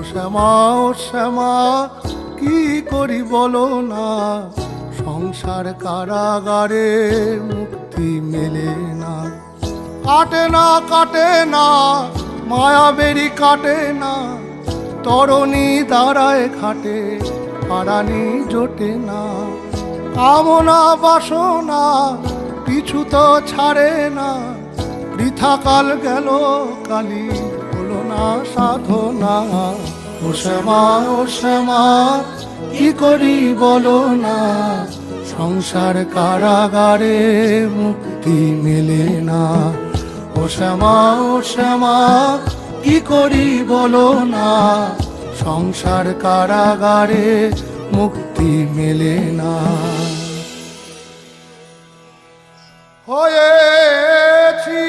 শ্যামা ও শ্যামা কি করি বলো না, সংসার কারাগারে মুক্তি মেলে না। কাটে না কাটে না মায়া বেরি কাটে না, তরণী দাঁড়ায় ঘাটে পারানি জোটে না। কামনা বাসনা পিছু তো ছাড়ে না, বৃথা কাল গেল কালি হলো না সাধনা। ও শ্যামা ও শ্যামা কি করি বলো না, সংসার কারাগারে মুক্তি মেলে না। ও শ্যামা ও শ্যামা কি করি বলো না, সংসার কারাগারে মুক্তি মেলে না। হয়েছি